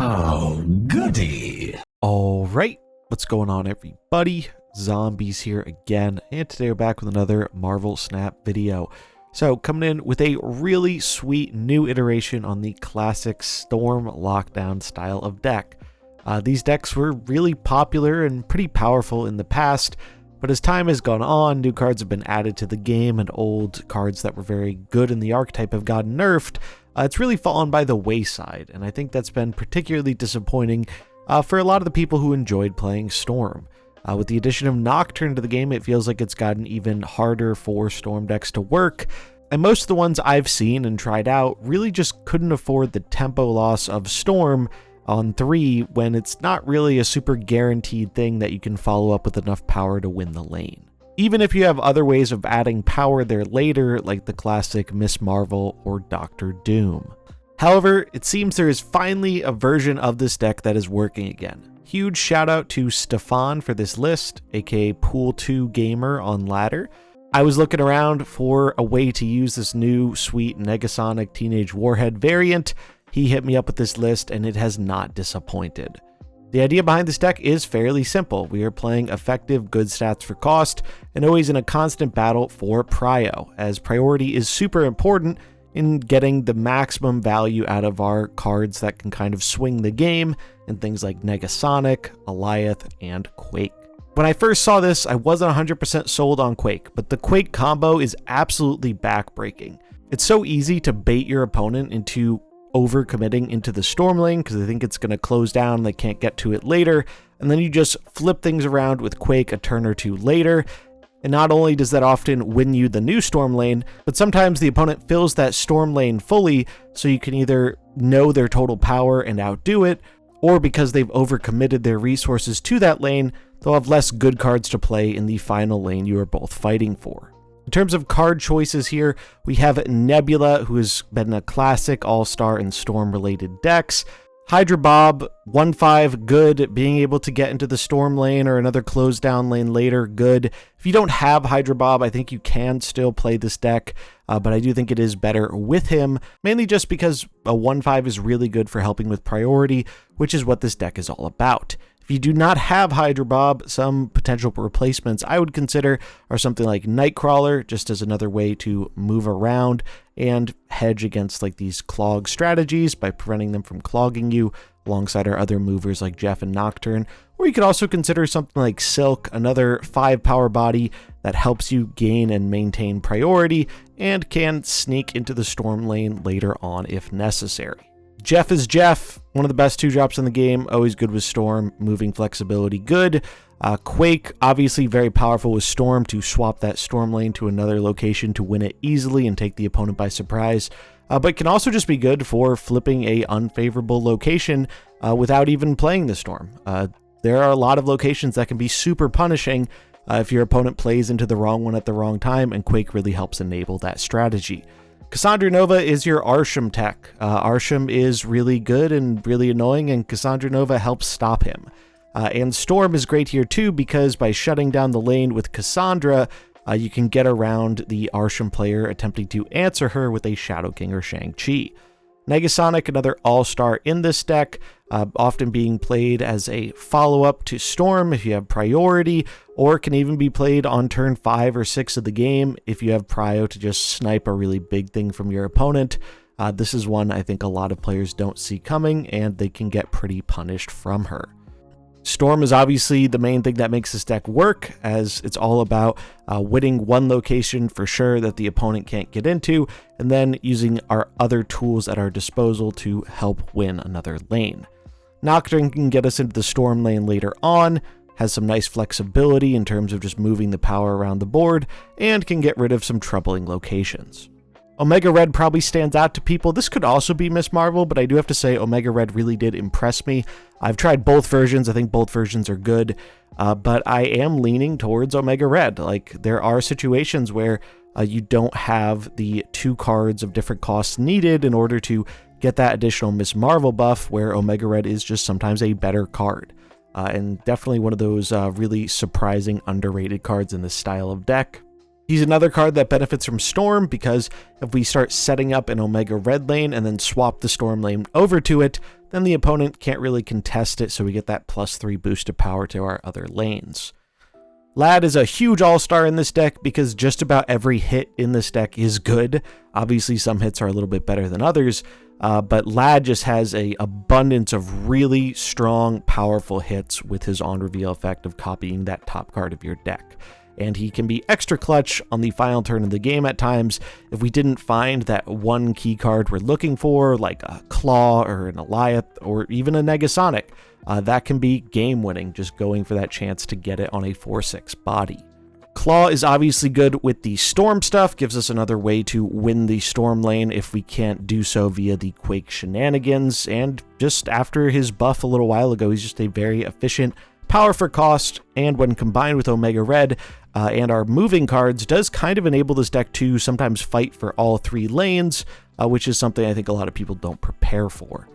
Oh, goody. All right, what's going on, everybody? Zombies here again, and today we're back with another Marvel Snap video. So, coming in with a really sweet new iteration on the classic Storm Lockdown style of deck. These decks were really popular and pretty powerful in the past, but as time has gone on, new cards have been added to the game, and old cards that were very good in the archetype have gotten nerfed. It's really fallen by the wayside, and I think that's been particularly disappointing for a lot of the people who enjoyed playing Storm. With the addition of Nocturne to the game, it feels like it's gotten even harder for Storm decks to work, and most of the ones I've seen and tried out really just couldn't afford the tempo loss of Storm on 3 when it's not really a super guaranteed thing that you can follow up with enough power to win the lane. Even if you have other ways of adding power there later, like the classic Miss Marvel or Doctor Doom. However, it seems there is finally a version of this deck that is working again. Huge shout out to Stefan for this list, aka Pool 2 Gamer on Ladder. I was looking around for a way to use this new sweet Negasonic Teenage Warhead variant. He hit me up with this list and it has not disappointed. The idea behind this deck is fairly simple. We are playing effective good stats for cost and always in a constant battle for prio, as priority is super important in getting the maximum value out of our cards that can kind of swing the game in things like Negasonic, Alioth, and Quake. When I first saw this, I wasn't 100% sold on Quake, but the Quake combo is absolutely backbreaking. It's so easy to bait your opponent into overcommitting into the Storm lane because they think it's going to close down, they can't get to it later, and then you just flip things around with Quake a turn or two later. And not only does that often win you the new Storm lane, but sometimes the opponent fills that Storm lane fully, so you can either know their total power and outdo it, or because they've overcommitted their resources to that lane, they'll have less good cards to play in the final lane you are both fighting for. In terms of card choices here, we have Nebula, who has been a classic all-star in Storm-related decks. Hydra Bob, 1/5, good. Being able to get into the Storm lane or another close down lane later, good. If you don't have Hydra Bob, I think you can still play this deck, but I do think it is better with him, mainly just because a 1/5 is really good for helping with priority, which is what this deck is all about. If you do not have Hydra Bob, some potential replacements I would consider are something like Nightcrawler, just as another way to move around and hedge against like these clog strategies by preventing them from clogging you, alongside our other movers like Jeff and Nocturne. Or you could also consider something like Silk, another 5 power body that helps you gain and maintain priority and can sneak into the Storm lane later on if necessary. Jeff is Jeff, one of the best 2-drops in the game, always good with Storm, moving flexibility good. Quake, obviously very powerful with Storm to swap that Storm lane to another location to win it easily and take the opponent by surprise, but can also just be good for flipping a unfavorable location without even playing the Storm. There are a lot of locations that can be super punishing if your opponent plays into the wrong one at the wrong time, and Quake really helps enable that strategy. Cassandra Nova is your Arsham tech. Arsham is really good and really annoying, and Cassandra Nova helps stop him. And Storm is great here too, because by shutting down the lane with Cassandra, you can get around the Arsham player attempting to answer her with a Shadow King or Shang-Chi. Negasonic, another all-star in this deck, often being played as a follow-up to Storm if you have priority, or can even be played on turn 5 or 6 of the game if you have prio to just snipe a really big thing from your opponent. This is one I think a lot of players don't see coming, and they can get pretty punished from her. Storm is obviously the main thing that makes this deck work, as it's all about winning one location for sure that the opponent can't get into, and then using our other tools at our disposal to help win another lane. Nocturne can get us into the Storm lane later on, has some nice flexibility in terms of just moving the power around the board, and can get rid of some troubling locations. Omega Red probably stands out to people. This could also be Miss Marvel, but I do have to say Omega Red really did impress me. I've tried both versions. I think both versions are good, but I am leaning towards Omega Red. Like, there are situations where you don't have the 2 cards of different costs needed in order to get that additional Miss Marvel buff, where Omega Red is just sometimes a better card. And definitely one of those really surprising, underrated cards in this style of deck. He's another card that benefits from Storm, because if we start setting up an Omega Red lane and then swap the Storm lane over to it, then the opponent can't really contest it, so we get that +3 boost of power to our other lanes. Lad is a huge all-star in this deck because just about every hit in this deck is good. Obviously, some hits are a little bit better than others, but Lad just has an abundance of really strong, powerful hits with his on-reveal effect of copying that top card of your deck. And he can be extra clutch on the final turn of the game at times if we didn't find that one key card we're looking for, like a Claw or an Goliath or even a Negasonic. That can be game-winning, just going for that chance to get it on a 4/6 body. Claw is obviously good with the Storm stuff, gives us another way to win the Storm lane if we can't do so via the Quake shenanigans, and just after his buff a little while ago, he's just a very efficient power for cost, and when combined with Omega Red and our moving cards, does kind of enable this deck to sometimes fight for all 3 lanes, which is something I think a lot of people don't prepare for.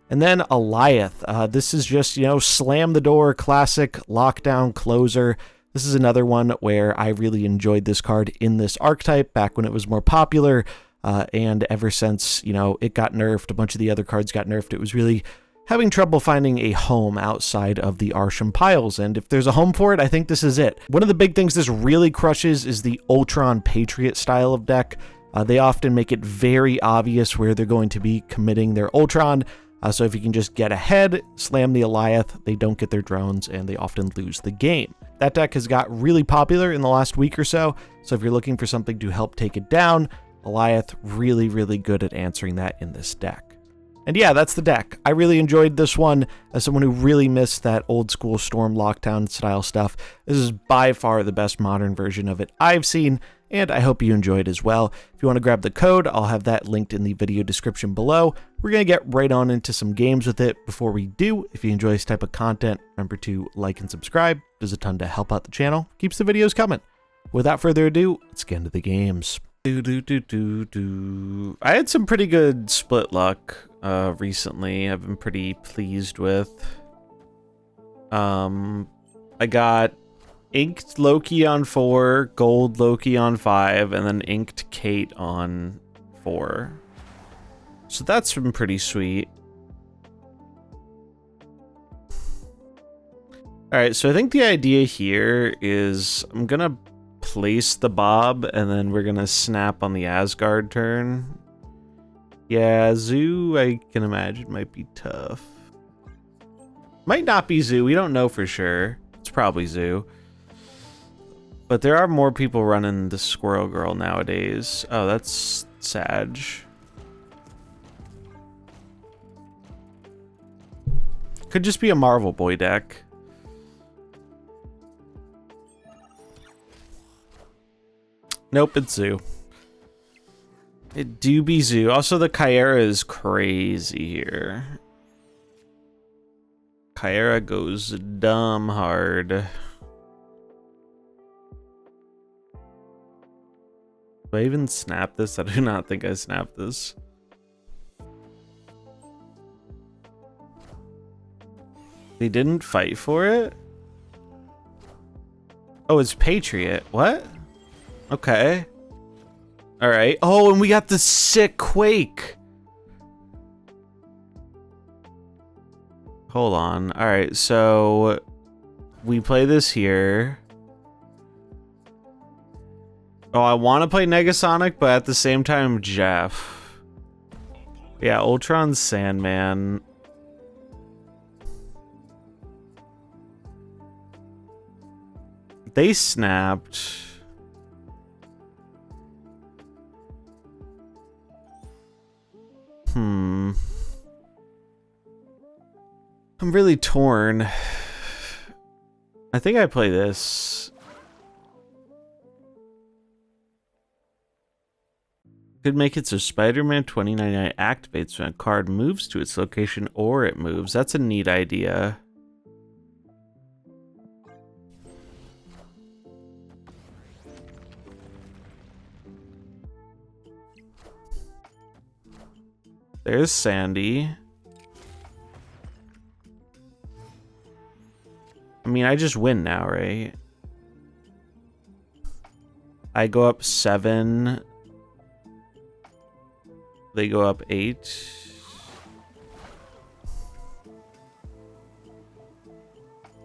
And then Goliath. This is just, slam the door, classic lockdown closer. This is another one where I really enjoyed this card in this archetype back when it was more popular, and ever since, it got nerfed, a bunch of the other cards got nerfed, it was really having trouble finding a home outside of the Arsham piles, and if there's a home for it, I think this is it. One of the big things this really crushes is the Ultron Patriot style of deck. They often make it very obvious where they're going to be committing their Ultron, so if you can just get ahead, slam the Goliath, they don't get their drones, and they often lose the game. That deck has got really popular in the last week or so if you're looking for something to help take it down, Goliath really, really good at answering that in this deck. And yeah, that's the deck. I really enjoyed this one as someone who really missed that old school Storm Lockdown style stuff. This is by far the best modern version of it I've seen, and I hope you enjoyed as well. If you want to grab the code, I'll have that linked in the video description below. We're going to get right on into some games with it. Before we do, if you enjoy this type of content, remember to like and subscribe. It does a ton to help out the channel, keeps the videos coming. Without further ado, let's get into the games. I had some pretty good split luck recently. I've been pretty pleased with. I got inked Loki on 4, gold Loki on 5, and then inked Kate on 4. So that's been pretty sweet. Alright, so I think the idea here is I'm gonna place the Bob, and then we're gonna snap on the Asgard turn. Yeah, Zoo, I can imagine, might be tough. Might not be Zoo, we don't know for sure. It's probably Zoo. But there are more people running the Squirrel Girl nowadays. Oh, that's Sag. Could just be a Marvel Boy deck. Nope, it's Zoo. It do be Zoo. Also, the Kyera is crazy here. Kyera goes dumb hard. Do I even snap this? I do not think I snapped this. They didn't fight for it? Oh, it's Patriot. What? Okay. Alright. Oh, and we got the sick Quake. Hold on. Alright, so we play this here. Oh, I want to play Negasonic, but at the same time, Jeff. Yeah, Ultron Sandman. They snapped. I'm really torn. I think I play this. Could make it so Spider-Man 2099 activates when a card moves to its location or it moves. That's a neat idea. There's Sandy. I mean, I just win now, right? I go up 7. They go up 8.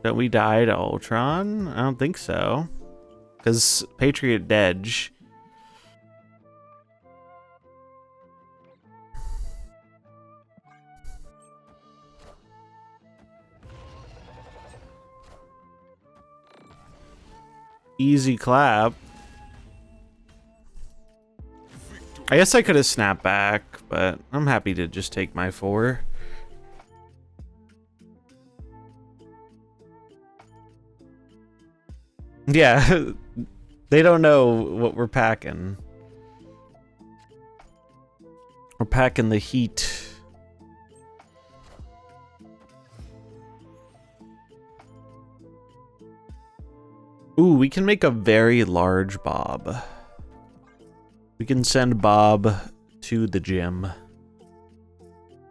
Don't we die to Ultron? I don't think so. Because Patriot dead. Easy clap. I guess I could have snapped back, but I'm happy to just take my 4. Yeah, they don't know what we're packing. We're packing the heat. Ooh, we can make a very large Bob. We can send Bob to the gym.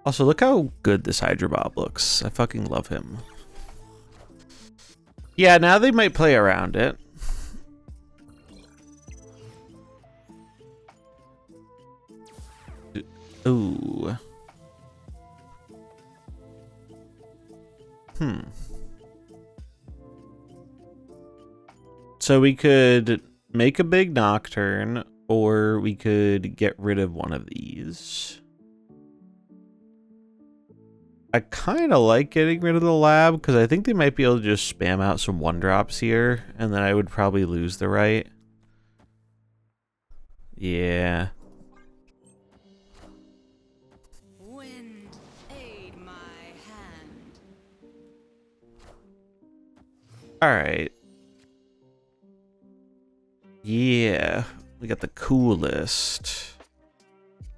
Also, look how good this Hydra Bob looks. I fucking love him. Yeah, now they might play around it. Ooh. So we could make a big Nocturne, or we could get rid of one of these. I kind of like getting rid of the lab, because I think they might be able to just spam out some 1-drops here, and then I would probably lose the right. Yeah. Wind, aid my hand. Alright. Yeah. We got the coolest.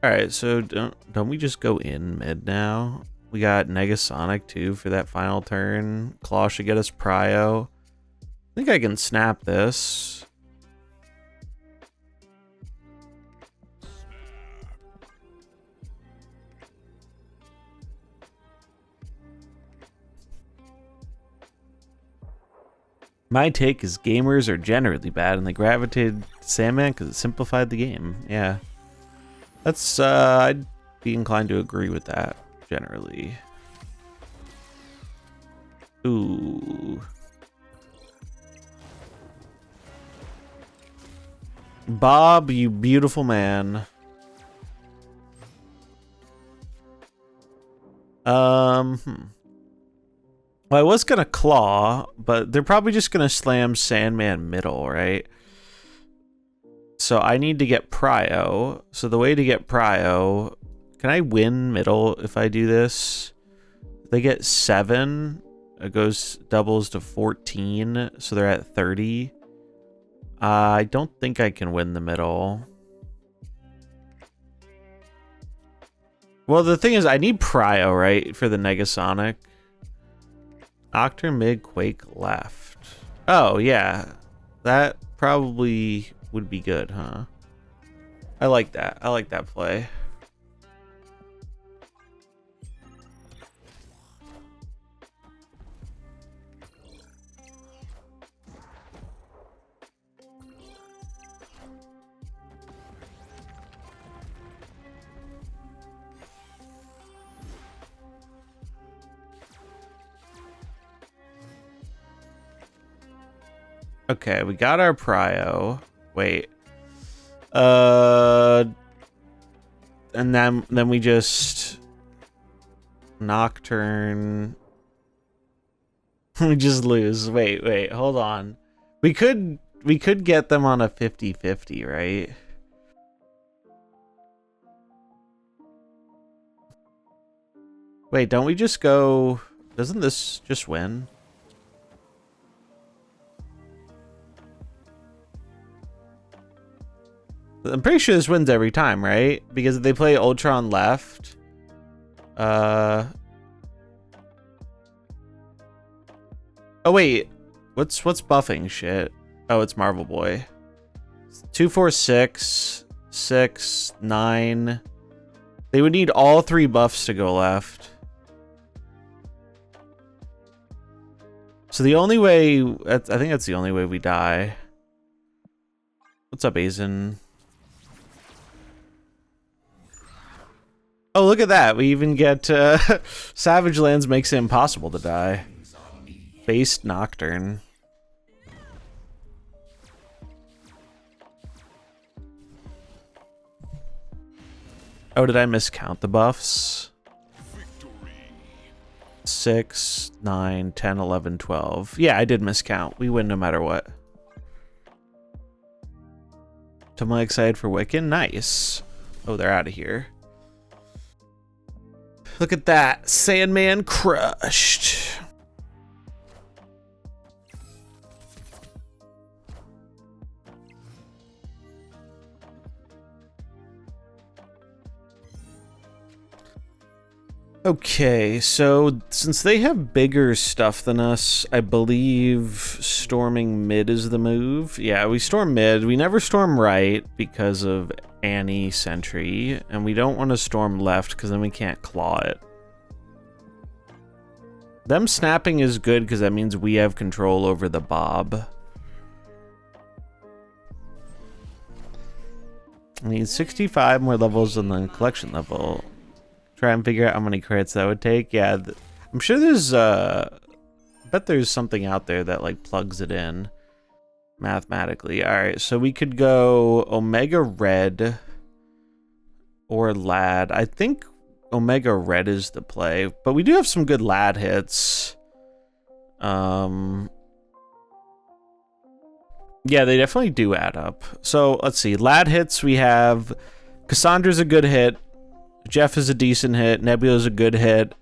Alright, so don't we just go in mid now? We got Negasonic too for that final turn. Claw should get us Prio. I think I can snap this. My take is gamers are generally bad and they gravitated to Sandman because it simplified the game. Yeah. That's, I'd be inclined to agree with that, generally. Ooh. Bob, you beautiful man. Well, I was gonna claw, but they're probably just gonna slam Sandman middle, right? So I need to get Prio. So the way to get Prio, can I win middle if I do this? They get 7. It doubles to 14, so they're at 30. I don't think I can win the middle. Well, the thing is, I need Prio, right, for the Negasonic. Nocturne mid, Quake left. Oh, yeah. That probably would be good, huh? I like that. I like that play. Okay, we got our Prio. Wait. And then we just Nocturne. We just lose. Wait, hold on. We could get them on a 50-50, right? Wait, don't we just go... Doesn't this just win? I'm pretty sure this wins every time, right? Because if they play Ultron left, oh wait, what's buffing shit? Oh, it's Marvel Boy. 2, 4, 6, 6, 9. They would need all 3 buffs to go left. So the only way, I think that's the only way we die. What's up, Azen? Oh, look at that. We even get Savage Lands makes it impossible to die. Based Nocturne. Oh, did I miscount the buffs? 6, 9, 10, 11, 12. Yeah, I did miscount. We win no matter what. Am I excited for Wiccan? Nice. Oh, they're out of here. Look at that. Sandman crushed. Okay, so since they have bigger stuff than us, I believe storming mid is the move. Yeah, we storm mid. We never storm right because of Annie Sentry, and we don't want to storm left because then we can't claw it. Them snapping is good because that means we have control over the Bob. I need 65 more levels than the collection level. Try and figure out how many credits that would take. Yeah, I'm sure there's I bet there's something out there that like plugs it in mathematically. All right, so we could go Omega Red or Lad. I think Omega Red is the play, but we do have some good Lad hits. Yeah, they definitely do add up. So let's see, Lad hits, we have Cassandra's a good hit. Jeff is a decent hit. Nebula's a good hit.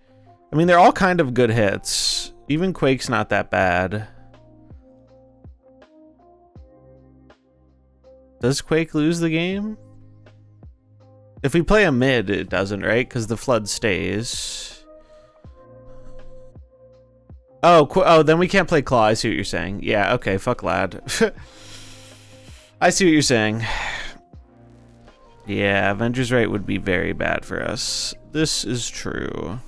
I mean, they're all kind of good hits. Even Quake's not that bad. Does Quake lose the game? If we play a mid, it doesn't, right? Because the flood stays. Oh, then we can't play Claw. I see what you're saying. Yeah, okay, fuck Lad. I see what you're saying. Yeah, Avengers Right would be very bad for us. This is true.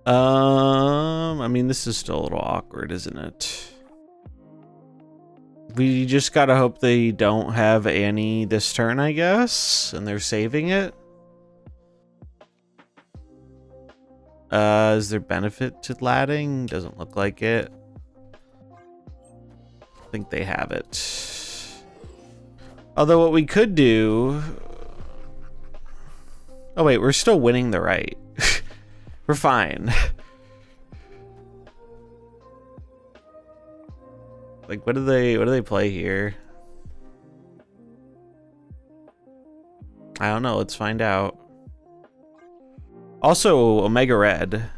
I mean, this is still a little awkward, isn't it? We just gotta hope they don't have Annie this turn, I guess, and they're saving it. Is there benefit to ladding? Doesn't look like it. I think they have it. Although what we could do... Oh wait, we're still winning the right. We're fine. Like, what do they play here? I don't know, let's find out. Also, Omega Red.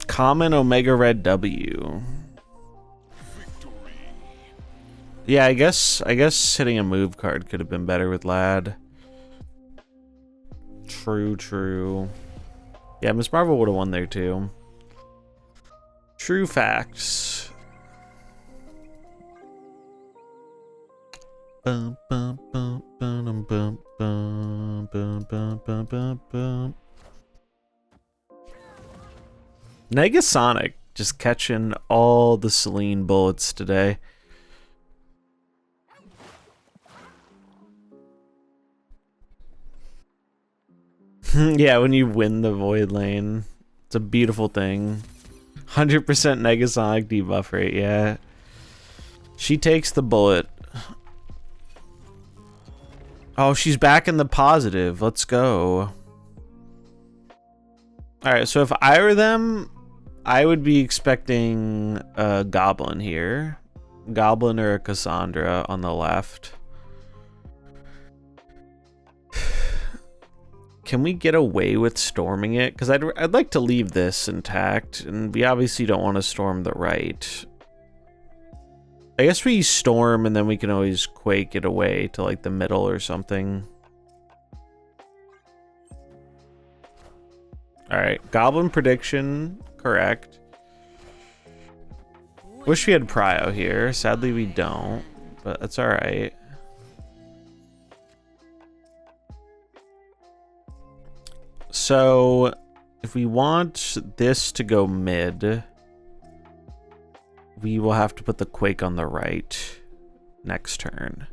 Common Omega Red W. Yeah, I guess hitting a move card could have been better with Lad. True. Yeah, Miss Marvel would have won there too. True facts. Bum, bum, bum, bum, bum, bum, bum, bum, bum, bum, bum. Negasonic just catching all the Celine bullets today. Yeah, when you win the Void Lane, it's a beautiful thing. 100% Negasonic debuff rate, yeah. She takes the bullet. Oh, she's back in the positive. Let's go. Alright, so if I were them, I would be expecting a Goblin here. Goblin or a Cassandra on the left. Can we get away with storming it? Because I'd like to leave this intact, and we obviously don't want to storm the right. I guess we storm, and then we can always Quake it away to like the middle or something. Alright, Goblin prediction, correct. Wish we had Prio here. Sadly, we don't, but that's alright. So, if if we want this to go mid, we will have to put the Quake on the right next turn.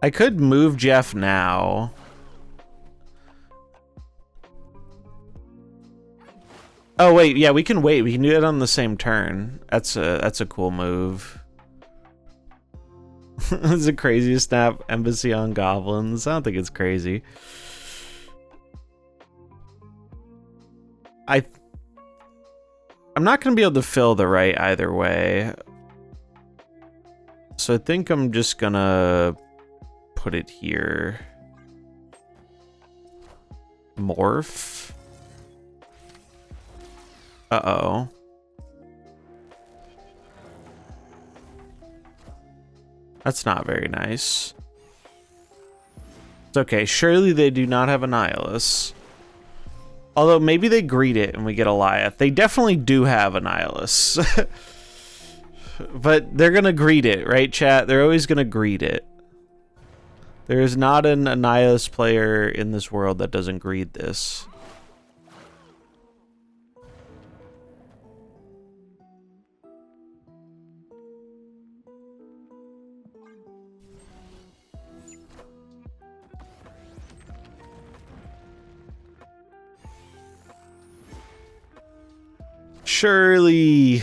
I could move Jeff now. Oh wait, yeah, we can wait. We can do it on the same turn. That's a cool move. It's the craziest snap embassy on goblins. I don't think it's crazy. I'm not gonna be able to fill the right either way. So I think I'm just gonna put it here. Morph. Uh-oh. That's not very nice. It's okay. Surely they do not have Annihilus. Although maybe they greet it and we get Eliath. They definitely do have Annihilus. But they're gonna greet it, right, chat? They're always gonna greet it. There is not an Annihilus player in this world that doesn't greet this. Surely.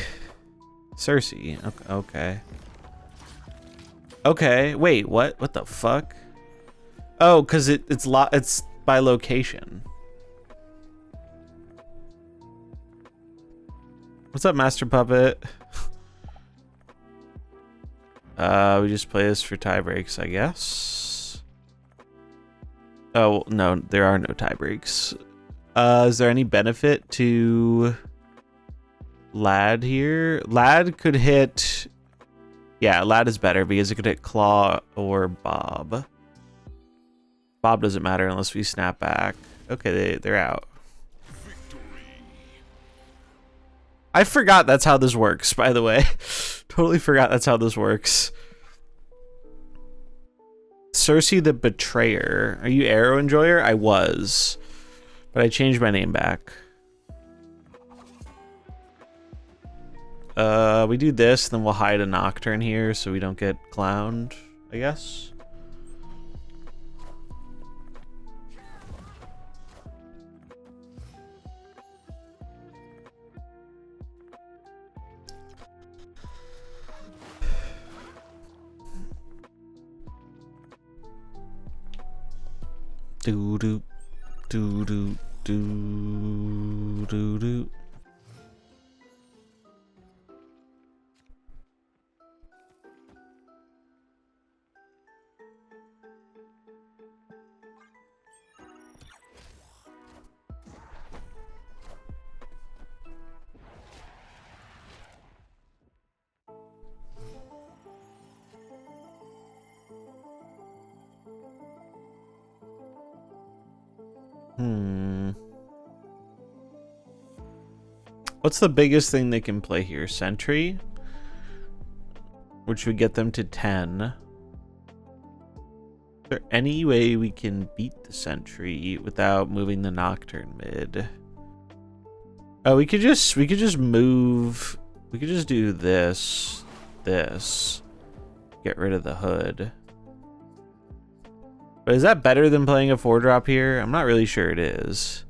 Cersei. Okay. Okay. Wait, what? What the fuck? Oh, because it's by location. What's up, Master Puppet? We just play this for tie breaks, I guess. Oh, no, there are no tie breaks. Is there any benefit to Lad here? Lad could hit... Yeah, Lad is better because it could hit Claw or Bob. Bob doesn't matter unless we snap back. Okay, they're out. I forgot that's how this works, by the way. Totally forgot that's how this works. Cersei the Betrayer. Are you Arrow Enjoyer? I was. But I changed my name back. We do this, then we'll hide a Nocturne here so we don't get clowned, I guess. Do do do do do do do. What's the biggest thing they can play here? Sentry? Which would get them to 10. Is there any way we can beat the Sentry without moving the Nocturne mid? Oh, we could just move. We could just do this. Get rid of the hood. But is that better than playing a 4-drop here? I'm not really sure it is.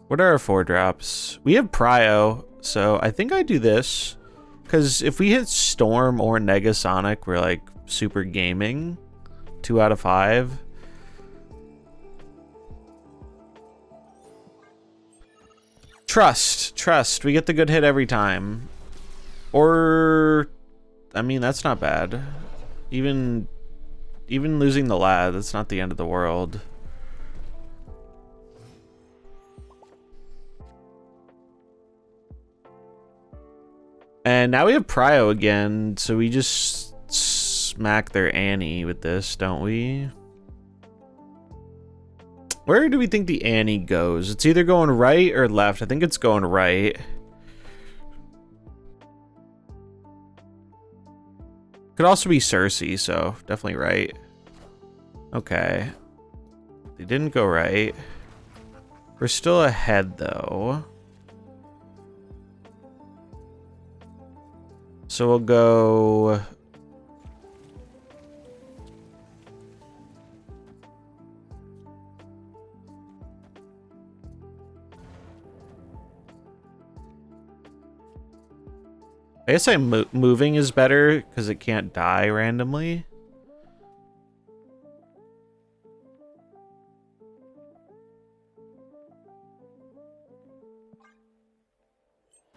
What are our 4-drops? We have Prio, so I think I do this. Because if we hit Storm or Negasonic, we're like super gaming. 2 out of 5. Trust. We get the good hit every time. Or, I mean, that's not bad. Even losing the Lad, that's not the end of the world. And now we have Prio again, so we just smack their Annie with this, don't we? Where do we think the Annie goes? It's either going right or left. I think it's going right. Could also be Cersei, so definitely right. Okay. They didn't go right. We're still ahead, though. So we'll go... I guess moving is better because it can't die randomly.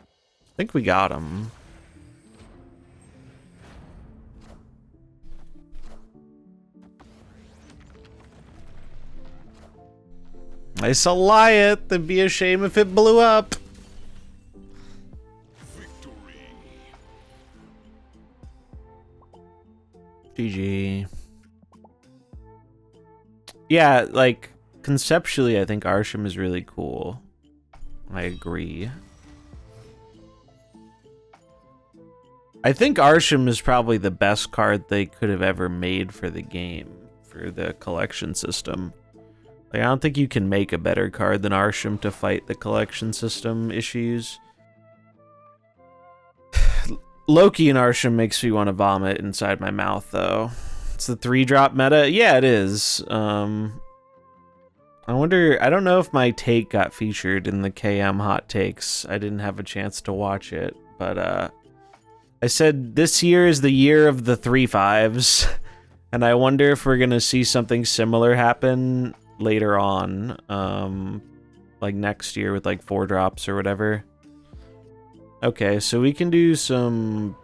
I think we got him. Nice Elias. It'd be a shame if it blew up. GG. Yeah, like, conceptually, I think Arsham is really cool. I agree. I think Arsham is probably the best card they could have ever made for the game, for the collection system. Like, I don't think you can make a better card than Arsham to fight the collection system issues. Loki and Arsham makes me want to vomit inside my mouth, though. It's the 3-drop meta? Yeah, it is. I wonder, I don't know if my take got featured in the KM Hot Takes. I didn't have a chance to watch it, but I said this year is the year of the 3/5s, and I wonder if we're going to see something similar happen later on, like next year with like 4 drops or whatever. Okay, so we can do some...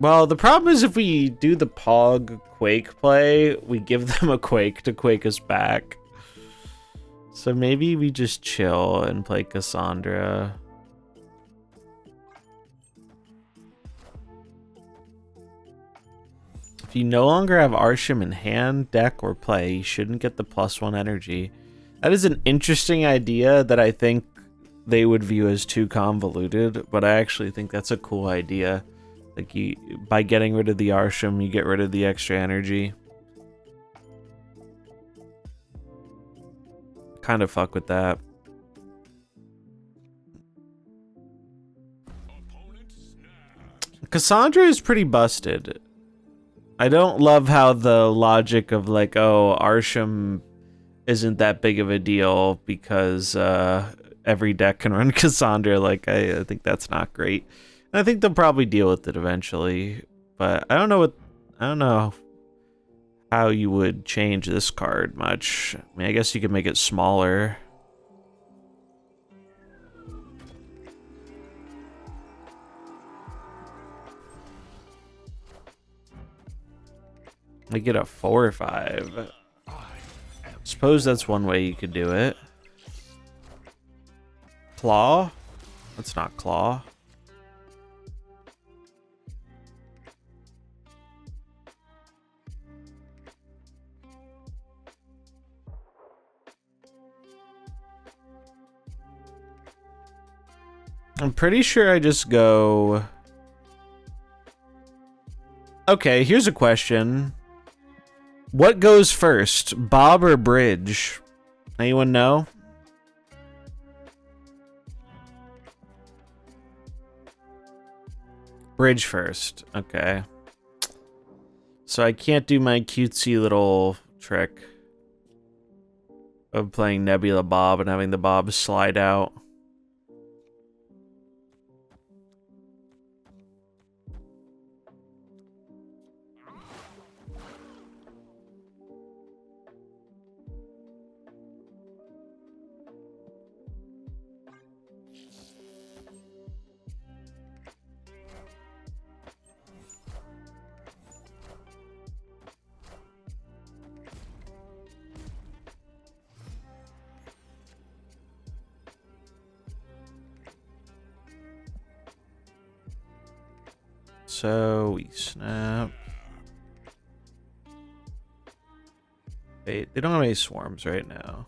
Well, the problem is if we do the Pog Quake play, we give them a Quake to Quake us back. So maybe we just chill and play Cassandra. If you no longer have Arsham in hand, deck, or play, you shouldn't get the +1 energy. That is an interesting idea that I think they would view as too convoluted, but I actually think that's a cool idea. Like, by getting rid of the Arsham, you get rid of the extra energy. Kind of fuck with that. Cassandra is pretty busted. I don't love how the logic of like, oh, Arsham isn't that big of a deal because every deck can run Cassandra. Like, I think that's not great. And I think they'll probably deal with it eventually. But I don't know how you would change this card much. I mean, I guess you could make it smaller. Make it a 4 or 5. Suppose that's one way you could do it. Claw? That's not Claw. I'm pretty sure I just go... Okay, here's a question. What goes first, Bob or Bridge? Anyone know? Bridge first. Okay. So I can't do my cutesy little trick of playing Nebula Bob and having the Bob slide out. So we snap. Wait, they don't have any swarms right now.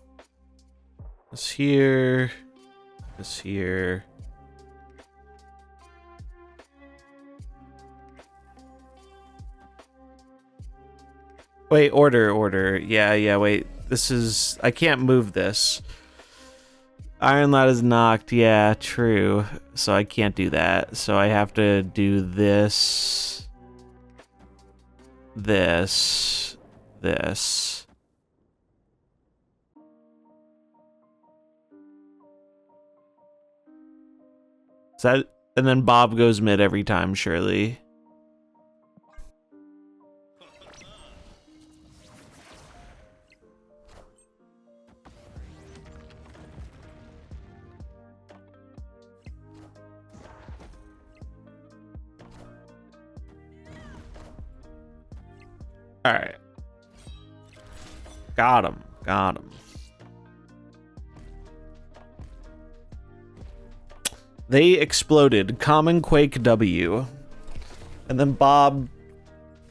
This here. This here. Wait, order. Yeah, wait. This is... I can't move this. Iron Lad is knocked. Yeah, true. So I can't do that. So I have to do this. This. This. Is that... And then Bob goes mid every time, surely. Alright. Got him. They exploded. Common Quake W. And then Bob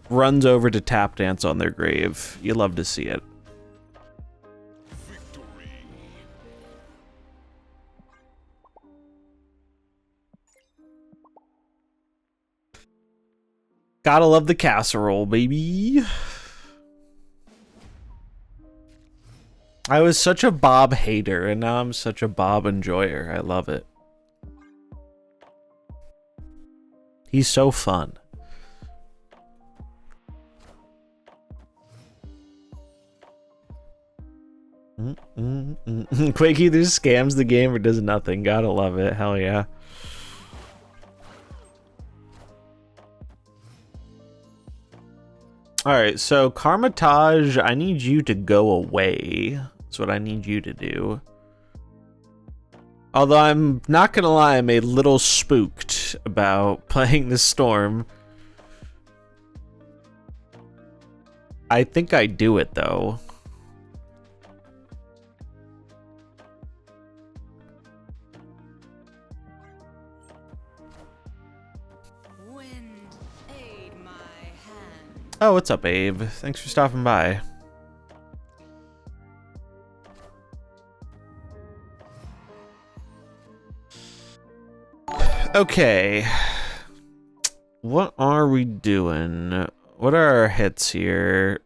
runs over to tap dance on their grave. You love to see it. Gotta love the casserole, baby. I was such a Bob hater, and now I'm such a Bob enjoyer. I love it. He's so fun. Quake either scams the game or does nothing. Gotta love it. Hell yeah. Alright, so Karmatage, I need you to go away. That's what I need you to do. Although I'm not gonna lie, I'm a little spooked about playing the Storm. I think I do it though. Oh, what's up, Abe? Thanks for stopping by. Okay. What are we doing? What are our hits here?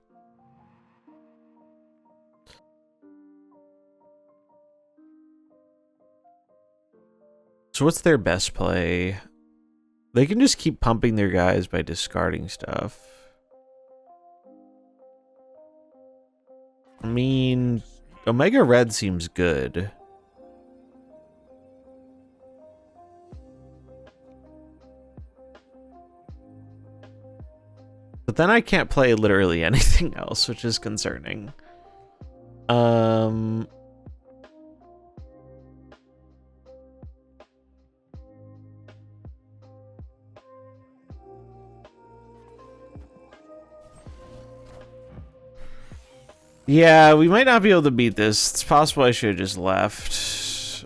So what's their best play? They can just keep pumping their guys by discarding stuff. I mean, Omega Red seems good. But then I can't play literally anything else, which is concerning. Yeah, we might not be able to beat this. It's possible I should have just left.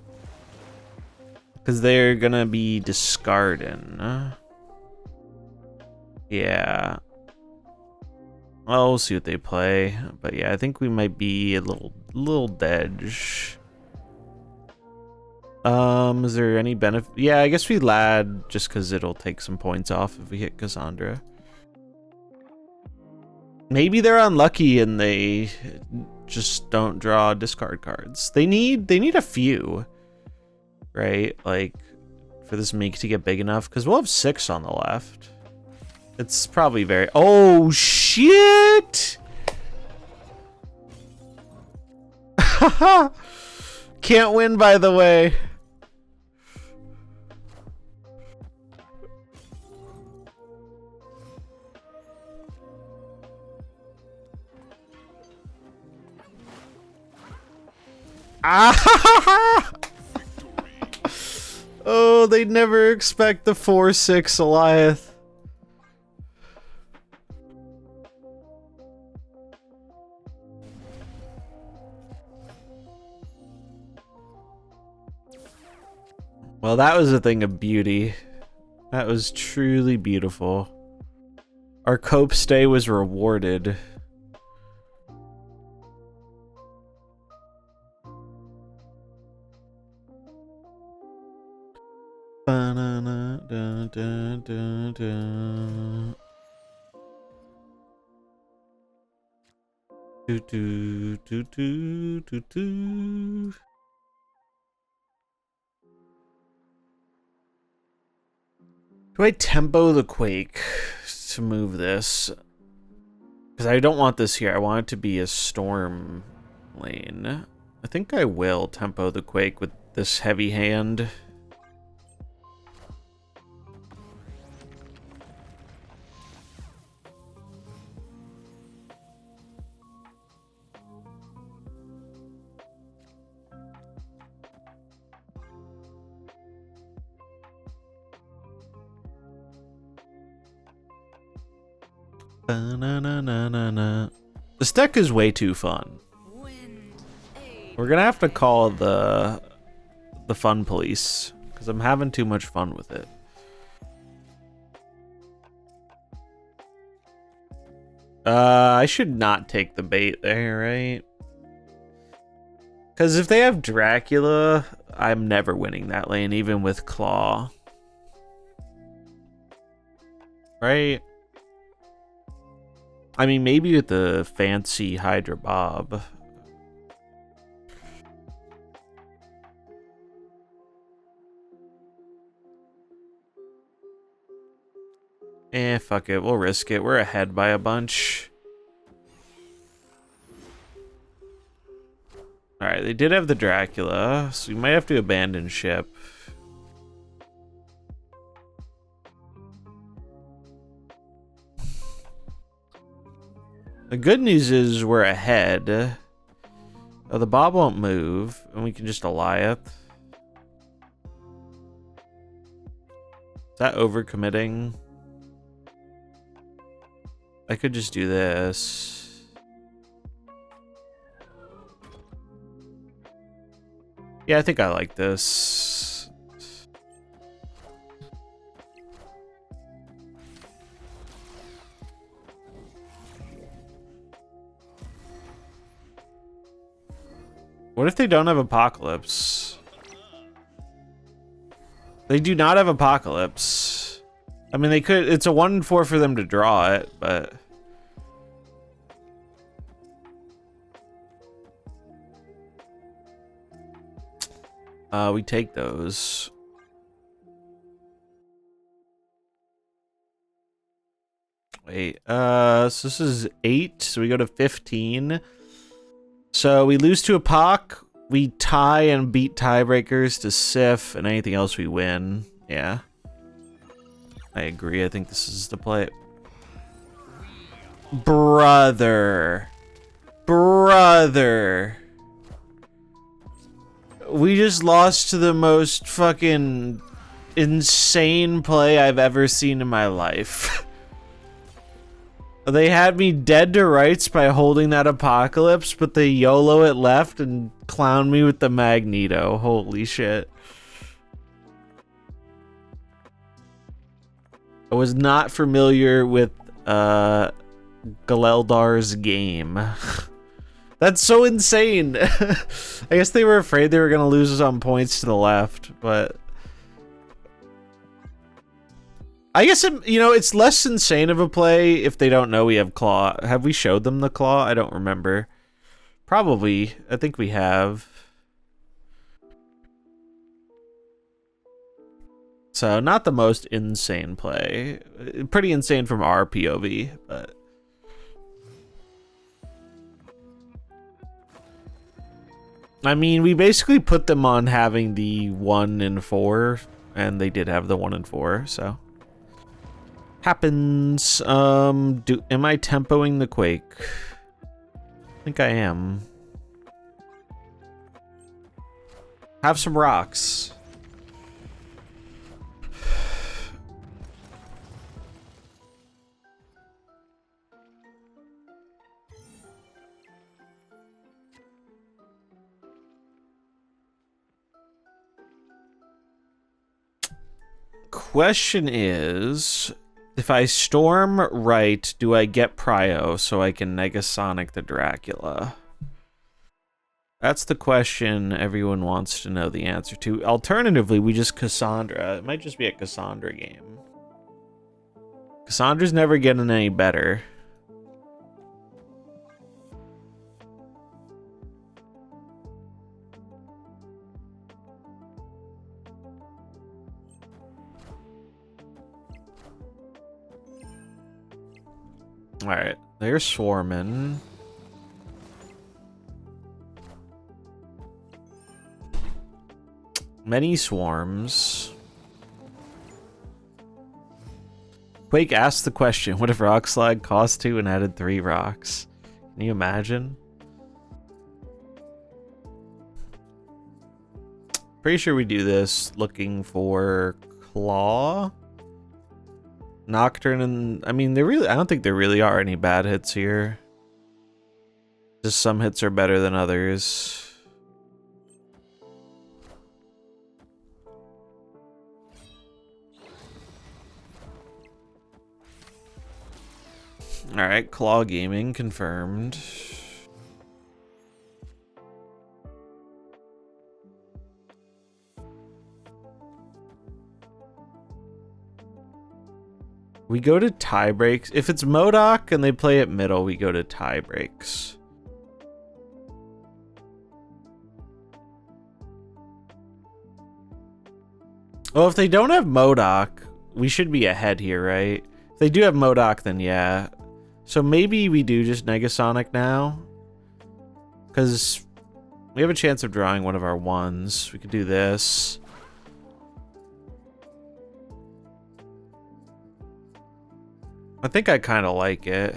Because they're gonna be discarding. Yeah. Well, we'll see what they play. But yeah, I think we might be a little dead. Is there any benefit? Yeah, I guess we lad just because it'll take some points off if we hit Cassandra. Maybe they're unlucky and they just don't draw discard cards. They need a few, right? Like for this meek to get big enough, because we'll have 6 on the left. It's probably very... Oh shit! Can't win, by the way. Oh, they'd never expect the 4/6 Goliath. Well, that was a thing of beauty. That was truly beautiful. Our cope stay was rewarded. Banana, dun, dun, dun, dun. Do, do, do, do, do, do. Do I tempo the Quake to move this? Because I don't want this here. I want it to be a storm lane. I think I will tempo the Quake with this heavy hand. Ba-na-na-na-na-na. This deck is way too fun. We're gonna have to call the fun police because I'm having too much fun with it. I should not take the bait there, right? Because if they have Dracula, I'm never winning that lane, even with Claw. Right? I mean, maybe with the fancy Hydra Bob. Eh, fuck it. We'll risk it. We're ahead by a bunch. Alright, they did have the Dracula, so we might have to abandon ship. The good news is we're ahead. Oh, the Bob won't move, and we can just Goliath. Is that overcommitting? I could just do this. Yeah, I think I like this. What if they don't have Apocalypse? They do not have Apocalypse. I mean, they could. It's a 1-4 for them to draw it, but we take those. Wait, so this is 8, so we go to 15. So we lose to Apoc, we tie and beat tiebreakers to Sif, and anything else we win. Yeah. I agree, I think this is the play. Brother. Brother. We just lost to the most fucking insane play I've ever seen in my life. They had me dead to rights by holding that Apocalypse, but they YOLO it left and clowned me with the Magneto. Holy shit. I was not familiar with Galeldar's game. That's so insane. I guess they were afraid they were going to lose on points to the left, but I guess, you know, it's less insane of a play if they don't know we have Claw. Have we showed them the Claw? I don't remember. Probably. I think we have. So, not the most insane play. Pretty insane from our POV, but I mean, we basically put them on having the 1 and 4, and they did have the 1 and 4, so happens. Am I tempoing the Quake? I think I am. Have some rocks. Question is, if I storm right, do I get Prio so I can Negasonic the Dracula? That's the question everyone wants to know the answer to. Alternatively, we just Cassandra. It might just be a Cassandra game. Cassandra's never getting any better. Alright, they're swarming. Many swarms. Quake asked the question, what if Rock Slide cost 2 and added 3 rocks? Can you imagine? Pretty sure we do this looking for Claw. Nocturne and I mean I don't think there really are any bad hits here. Just some hits are better than others. Alright, Claw Gaming confirmed. We go to tie breaks. If it's MODOK and they play it middle, we go to tie breaks. Well, if they don't have MODOK, we should be ahead here, right? If they do have MODOK, then yeah. So maybe we do just Negasonic now. Because we have a chance of drawing one of our ones. We could do this. I think I kind of like it.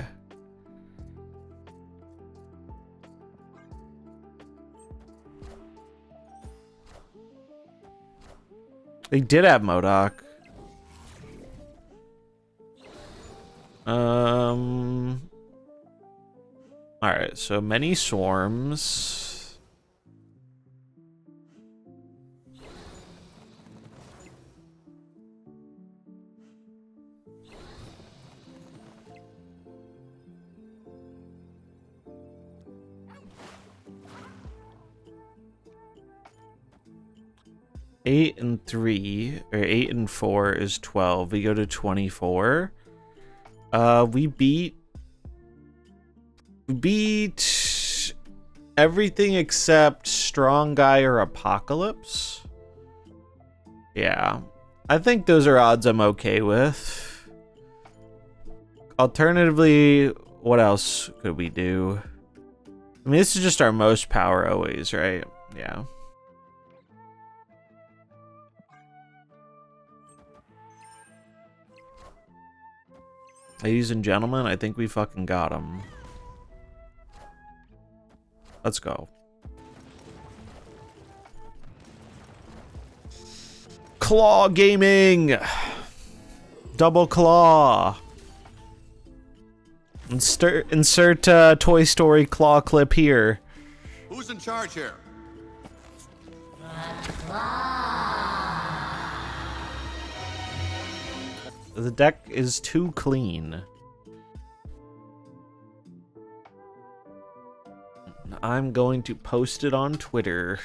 They did have MODOK. Alright, so many swarms. Eight and 3, or 8 and 4 is 12. We go to 24. We beat everything except Strong Guy or Apocalypse. Yeah, I think those are odds I'm okay with. Alternatively, what else could we do? I mean, this is just our most power always, right? Yeah. Ladies and gentlemen, I think we fucking got him. Let's go. Claw Gaming! Double claw. Insert Toy Story claw clip here. Who's in charge here? The deck is too clean. I'm going to post it on Twitter.